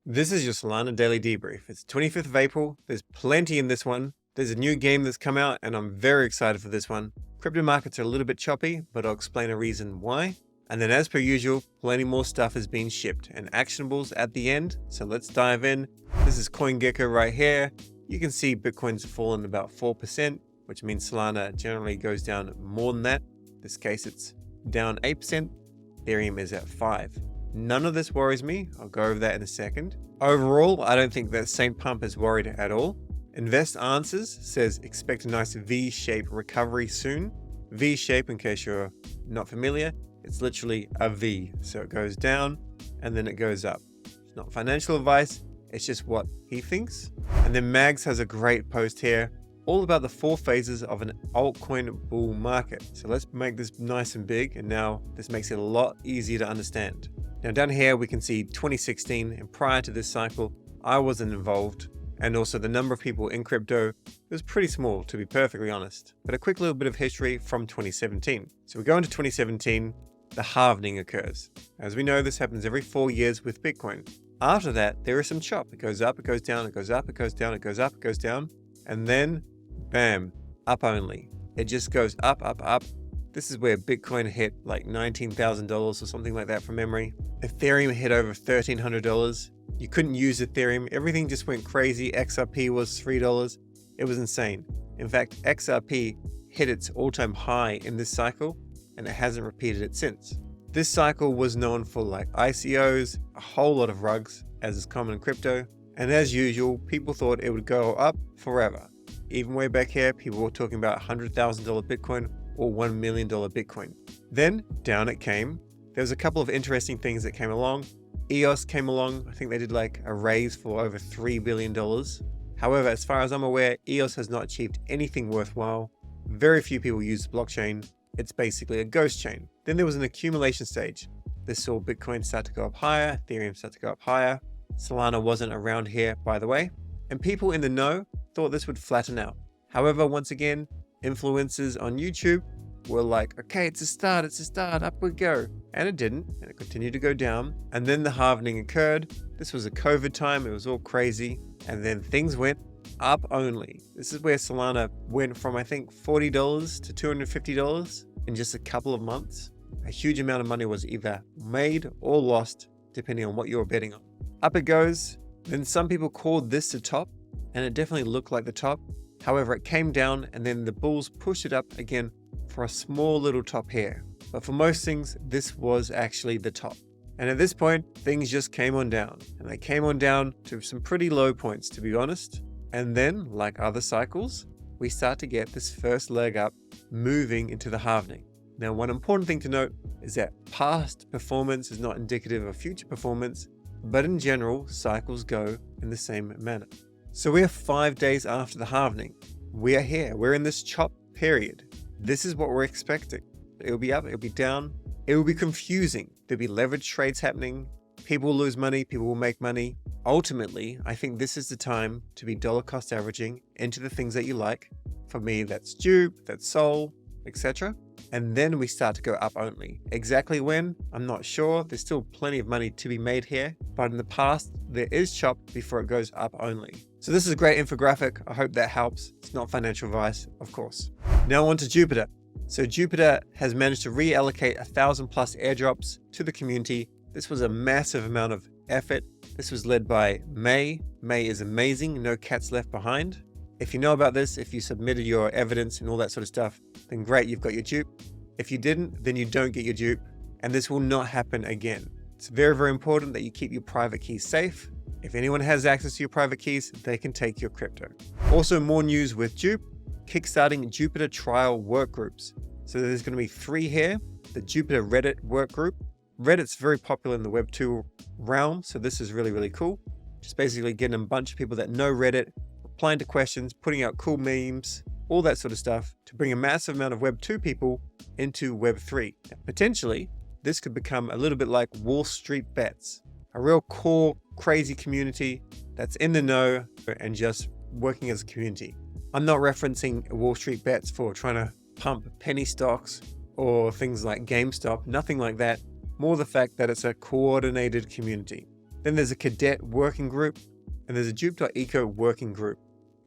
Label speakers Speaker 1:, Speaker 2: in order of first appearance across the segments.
Speaker 1: This is your Solana Daily Debrief. It's 25th of April. There's plenty in this one. There's a new game that's come out, and I'm very excited for this one. Crypto markets are a little bit choppy, but I'll explain a reason why. And then as per usual, plenty more stuff is being shipped and actionables at the end. So let's dive in. This is CoinGecko right here. You can see Bitcoin's fallen about 4%, which means Solana generally goes down more than that. In this case, it's down 8%. Ethereum is at 5%. None of this worries me. I'll go over that in a second. Overall, I don't think that Saint Pump is worried at all. Invest Answers says expect a nice V-shaped recovery soon. V-shape, in case you're not familiar, it's literally a V. So it goes down and then it goes up. It's not financial advice, it's just what he thinks. And then Mags has a great post here, all about the 4 phases of an altcoin bull market. So let's make this nice and big, and now this makes it a lot easier to understand. Now down here we can see 2016, and prior to this cycle, I wasn't involved. And also the number of people in crypto was pretty small, to be perfectly honest. But a quick little bit of history from 2017. So we go into 2017, the halving occurs. As we know, this happens every 4 years with Bitcoin. After that, there is some chop. It goes up, it goes down, it goes up, it goes down, it goes up, it goes down. And then, bam, up only. It just goes up, up, up. This is where Bitcoin hit like $19,000 or something like that from memory. Ethereum hit over $1,300. You couldn't use Ethereum. Everything just went crazy. XRP was $3. It was insane. In fact, XRP hit its all-time high in this cycle, and it hasn't repeated it since. This cycle was known for like ICOs, a whole lot of rugs, as is common in crypto. And as usual, people thought it would go up forever. Even way back here, people were talking about $100,000 Bitcoin or $1 million Bitcoin. Then down it came. There was a couple of interesting things that came along. EOS came along. I think they did like a raise for over $3 billion. However, as far as I'm aware, EOS has not achieved anything worthwhile. Very few people use the blockchain. It's basically a ghost chain. Then there was an accumulation stage. This saw Bitcoin start to go up higher, Ethereum start to go up higher. Solana wasn't around here, by the way. And people in the know thought this would flatten out. However, once again, influencers on YouTube were like, okay, it's a start, up we go. And it didn't, and it continued to go down. And then the halving occurred. This was a COVID time, it was all crazy. And then things went up only. This is where Solana went from, I think, $40 to $250 in just a couple of months. A huge amount of money was either made or lost, depending on what you were betting on. Up it goes. Then some people called this the top, and it definitely looked like the top. However, it came down, and then the bulls pushed it up again for a small little top here. But for most things, this was actually the top. And at this point, things just came on down. And they came on down to some pretty low points, to be honest. And then, like other cycles, we start to get this first leg up moving into the halving. Now, one important thing to note is that past performance is not indicative of future performance, but in general, cycles go in the same manner. So we are 5 days after the halving. We are here. We're in this chop period. This is what we're expecting. It'll be up, it'll be down. It will be confusing. There'll be leverage trades happening. People will lose money, people will make money. Ultimately, I think this is the time to be dollar cost averaging into the things that you like. For me, that's Jup, that's Sol, etc. And then we start to go up only. Exactly when? I'm not sure. There's still plenty of money to be made here. But in the past, there is chop before it goes up only. So this is a great infographic. I hope that helps. It's not financial advice, of course. Now on to Jupiter. So Jupiter has managed to reallocate 1,000 plus airdrops to the community. This was a massive amount of effort. This was led by May. May is amazing. No cats left behind. If you know about this, if you submitted your evidence and all that sort of stuff, then great, you've got your Jup. If you didn't, then you don't get your Jup, and this will not happen again. It's very, very important that you keep your private keys safe. If anyone has access to your private keys, they can take your crypto. Also, more news with Jup, kickstarting Jupiter trial workgroups. So there's going to be 3 here. The Jupiter Reddit workgroup. Reddit's very popular in the Web 2 realm, so this is really, really cool. Just basically getting a bunch of people that know Reddit, replying to questions, putting out cool memes, all that sort of stuff to bring a massive amount of Web 2 people into Web 3. Now, potentially, this could become a little bit like Wall Street Bets, a real core, crazy community that's in the know and just working as a community. I'm not referencing Wall Street Bets for trying to pump penny stocks or things like GameStop, nothing like that. More the fact that it's a coordinated community. Then there's a cadet working group, and there's a Jup.eco working group.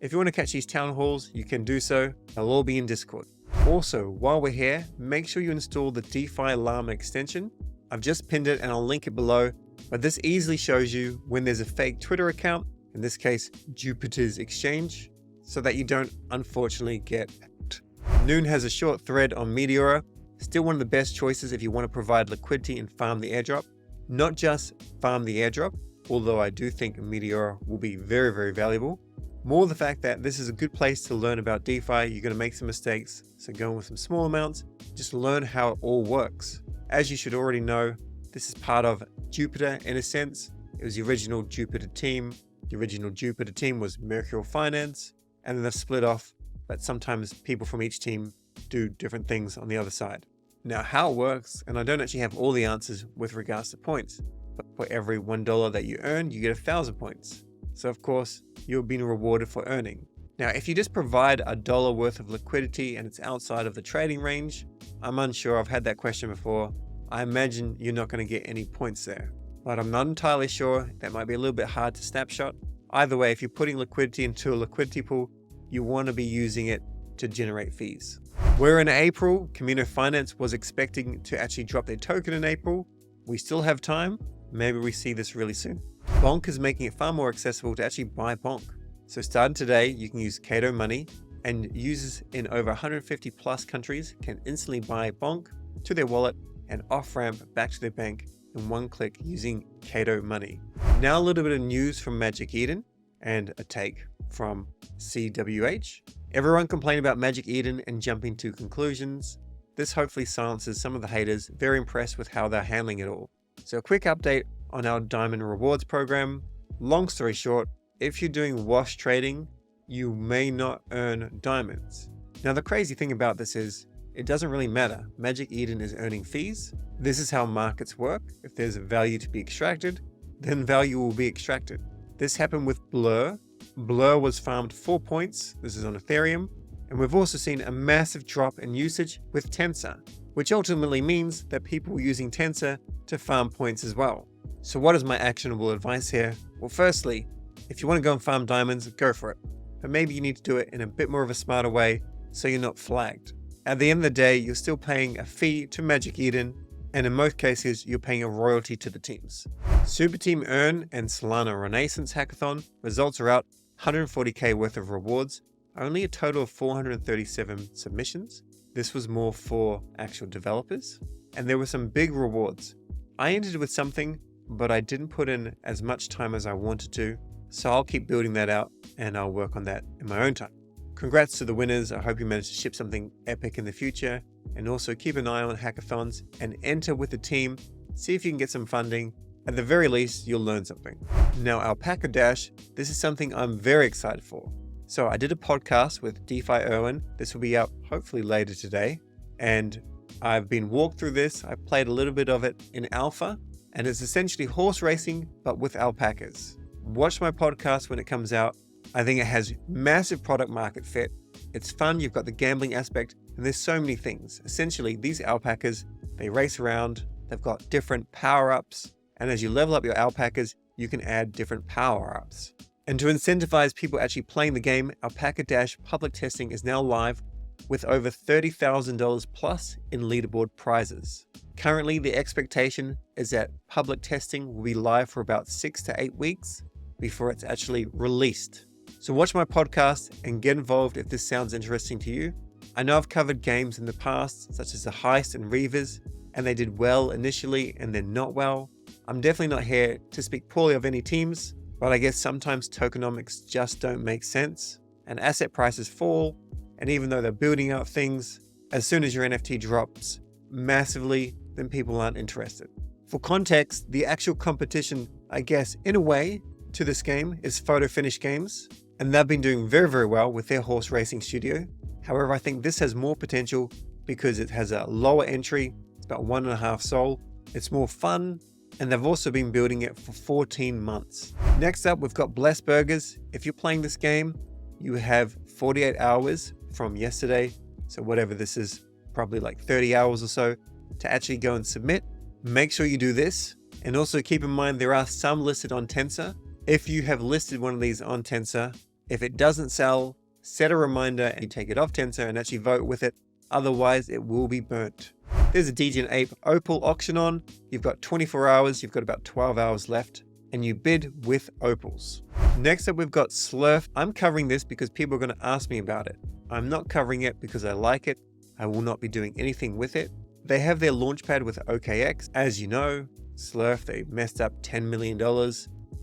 Speaker 1: If you want to catch these town halls, you can do so. They'll all be in Discord. Also, while we're here, make sure you install the Defillama extension. I've just pinned it and I'll link it below, but this easily shows you when there's a fake Twitter account, in this case, Jupiter's Exchange, so that you don't unfortunately get hacked. Noon has a short thread on Meteora, still one of the best choices if you want to provide liquidity and farm the airdrop. Not just farm the airdrop, although I do think Meteora will be very, very valuable. More the fact that this is a good place to learn about DeFi. You're going to make some mistakes, so go in with some small amounts, just learn how it all works. As you should already know, this is part of Jupiter in a sense. It was the original Jupiter team. The original Jupiter team was Mercurial Finance, and then they've split off, but sometimes people from each team do different things on the other side. Now how it works, and I don't actually have all the answers with regards to points, but for every $1 that you earn, you get 1,000 points. So of course, you're being rewarded for earning. Now, if you just provide $1 worth of liquidity and it's outside of the trading range, I'm unsure. I've had that question before. I imagine you're not going to get any points there, but I'm not entirely sure. That might be a little bit hard to snapshot. Either way, if you're putting liquidity into a liquidity pool, you want to be using it to generate fees. Where in April, Kamino Finance was expecting to actually drop their token in April. We still have time. Maybe we see this really soon. Bonk is making it far more accessible to actually buy Bonk. So starting today, you can use Kato Money, and users in over 150 plus countries can instantly buy Bonk to their wallet and off-ramp back to their bank in one click using Kato Money. Now a little bit of news from Magic Eden and a take from CWH. Everyone complained about Magic Eden and jumping to conclusions. This hopefully silences some of the haters, very impressed with how they're handling it all. So a quick update on our Diamond Rewards program. Long story short, if you're doing wash trading, you may not earn diamonds. Now the crazy thing about this is, it doesn't really matter. Magic Eden is earning fees. This is how markets work. If there's value to be extracted, then value will be extracted. This happened with Blur. Blur was farmed 4 points. This is on Ethereum. And we've also seen a massive drop in usage with Tensor, which ultimately means that people were using Tensor to farm points as well. So what is my actionable advice here? Well, firstly, if you want to go and farm diamonds, go for it. But maybe you need to do it in a bit more of a smarter way so you're not flagged. At the end of the day, you're still paying a fee to Magic Eden, and in most cases, you're paying a royalty to the teams. Superteam Earn and Solana Renaissance Hackathon results are out, 140k worth of rewards, only a total of 437 submissions. This was more for actual developers, and there were some big rewards. I ended with something, but I didn't put in as much time as I wanted to, so I'll keep building that out and I'll work on that in my own time. Congrats to the winners. I hope you manage to ship something epic in the future, and also keep an eye on hackathons and enter with the team. See if you can get some funding. At the very least, you'll learn something. Now, Alpaca Dash, this is something I'm very excited for. So I did a podcast with DeFi Erwin. This will be out hopefully later today. And I've been walked through this. I played a little bit of it in alpha, and it's essentially horse racing, but with alpacas. Watch my podcast when it comes out. I think it has massive product market fit. It's fun. You've got the gambling aspect, and there's so many things. Essentially, these alpacas, they race around. They've got different power-ups. And as you level up your alpacas, you can add different power-ups. And to incentivize people actually playing the game, AlpacaDash public testing is now live with over $30,000 plus in leaderboard prizes. Currently, the expectation is that public testing will be live for about 6 to 8 weeks before it's actually released. So watch my podcast and get involved if this sounds interesting to you. I know I've covered games in the past, such as the Heist and Reavers, and they did well initially and then not well. I'm definitely not here to speak poorly of any teams, but I guess sometimes tokenomics just don't make sense, and asset prices fall, and even though they're building out things, as soon as your NFT drops massively, then people aren't interested. For context, the actual competition, I guess, in a way, to this game is Photo Finish Games, and they've been doing very, very well with their horse racing studio. However, I think this has more potential because it has a lower entry, it's about 1.5 SOL, it's more fun, and they've also been building it for 14 months. Next up, we've got Blessed Burgers. If you're playing this game, you have 48 hours from yesterday, so whatever this is, probably like 30 hours or so, to actually go and submit. Make sure you do this, And also keep in mind there are some listed on Tensor. If you have listed one of these on Tensor, if it doesn't sell, set a reminder and take it off Tensor and actually vote with it. Otherwise, it will be burnt. There's a DJ Ape Opal auction on. You've got 24 hours. You've got about 12 hours left. And you bid with opals. Next up, we've got Slerf. I'm covering this because people are going to ask me about it. I'm not covering it because I like it. I will not be doing anything with it. They have their launchpad with OKX. As you know, Slerf, they messed up $10 million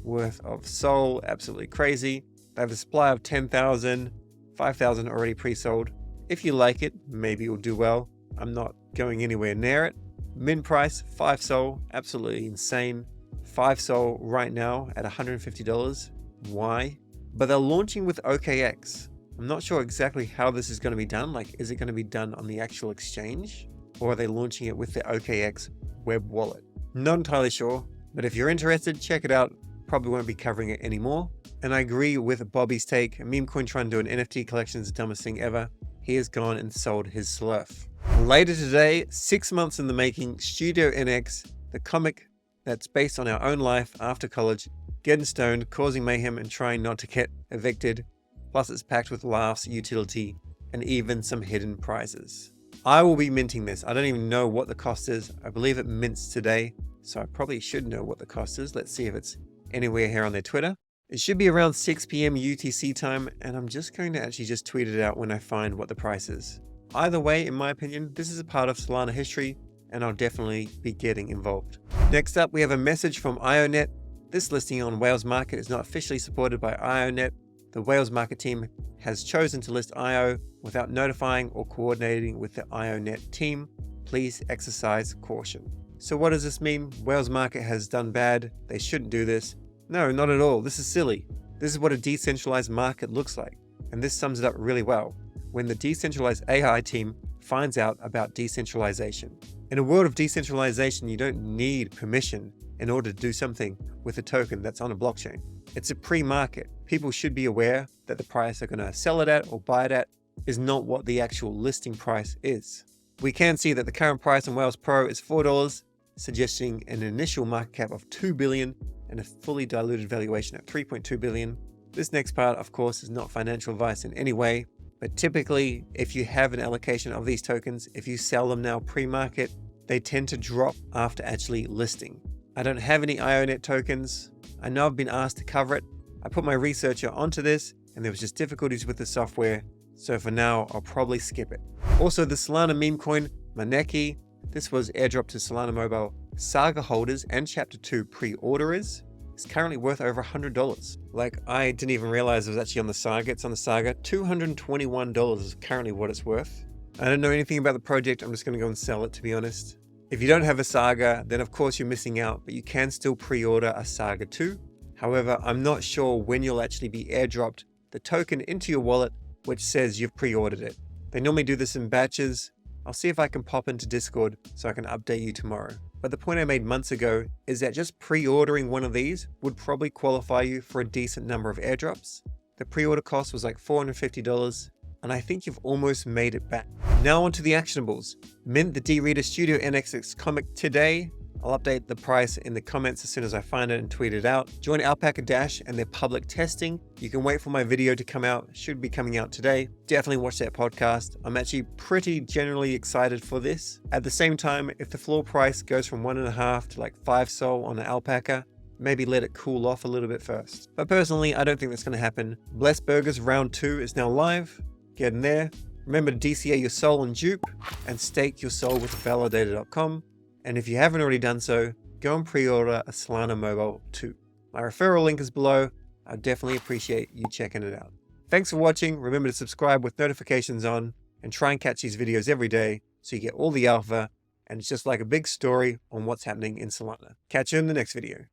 Speaker 1: worth of Sol. Absolutely crazy. They have a supply of 10,000, 5,000 already pre-sold. If you like it, maybe you'll do well. I'm not going anywhere near it. Min price, 5 Sol, absolutely insane. 5 Sol right now at $150. Why? But they're launching with OKX. I'm not sure exactly how this is going to be done. Like, is it going to be done on the actual exchange? Or are they launching it with the OKX web wallet? Not entirely sure, but if you're interested, check it out. Probably won't be covering it anymore. And I agree with Bobby's take. Meme coin trying to do an NFT collection is the dumbest thing ever. He has gone and sold his Slerf. Later today, 6 months in the making, StudioNX, the comic that's based on our own life after college, getting stoned, causing mayhem, and trying not to get evicted. Plus it's packed with laughs, utility, and even some hidden prizes. I will be minting this. I don't even know what the cost is. I believe it mints today, so I probably should know what the cost is. Let's see if it's anywhere here on their Twitter. It should be around 6 p.m. UTC time, and I'm just going to actually just tweet it out when I find what the price is. Either way, in my opinion, this is a part of Solana history, and I'll definitely be getting involved. Next up, we have a message from ionet. This listing on Whales Market is not officially supported by ionet. The Whales Market team has chosen to list IO without notifying or coordinating with the ionet team. Please exercise caution. So what does this mean? Whales Market has done bad. They shouldn't do this. No, not at all. This is silly. This is what a decentralized market looks like. And this sums it up really well. When the decentralized AI team finds out about decentralization. In a world of decentralization, you don't need permission in order to do something with a token that's on a blockchain. It's a pre-market. People should be aware that the price they're going to sell it at or buy it at is not what the actual listing price is. We can see that the current price on Whales Pro is $4, suggesting an initial market cap of $2 billion and a fully diluted valuation at $3.2 billion. This next part, of course, is not financial advice in any way, but typically, if you have an allocation of these tokens, if you sell them now pre-market, they tend to drop after actually listing. I don't have any ionet tokens. I know I've been asked to cover it. I put my researcher onto this and there was just difficulties with the software. So for now, I'll probably skip it. Also, the Solana meme coin, MANEKI. This was airdropped to Solana Mobile Saga holders and Chapter 2 pre-orderers. It's currently worth over $100. Like, I didn't even realize it was actually on the Saga. It's on the Saga. $221 is currently what it's worth. I don't know anything about the project. I'm just going to go and sell it, to be honest. If you don't have a Saga, then of course you're missing out, but you can still pre-order a Saga 2. However, I'm not sure when you'll actually be airdropped the token into your wallet, which says you've pre-ordered it. They normally do this in batches. I'll see if I can pop into Discord so I can update you tomorrow. But the point I made months ago is that just pre-ordering one of these would probably qualify you for a decent number of airdrops. The pre-order cost was like $450, and I think you've almost made it back. Now onto the actionables. Mint the D-Reader StudioNX comic today. I'll update the price in the comments as soon as I find it and tweet it out. Join Alpaca Dash and their public testing. You can wait for my video to come out. Should be coming out today. Definitely watch that podcast. I'm actually pretty generally excited for this. At the same time, if the floor price goes from 1.5 to like 5 Sol on an Alpaca, maybe let it cool off a little bit first. But personally, I don't think that's going to happen. Blessed Burgers Round 2 is now live. Get in there. Remember to DCA your Sol on Jup and stake your Sol with validator.com. And if you haven't already done so, go and pre-order a Solana Mobile 2. My referral link is below. I definitely appreciate you checking it out. Thanks for watching. Remember to subscribe with notifications on and try and catch these videos every day so you get all the alpha and it's just like a big story on what's happening in Solana. Catch you in the next video.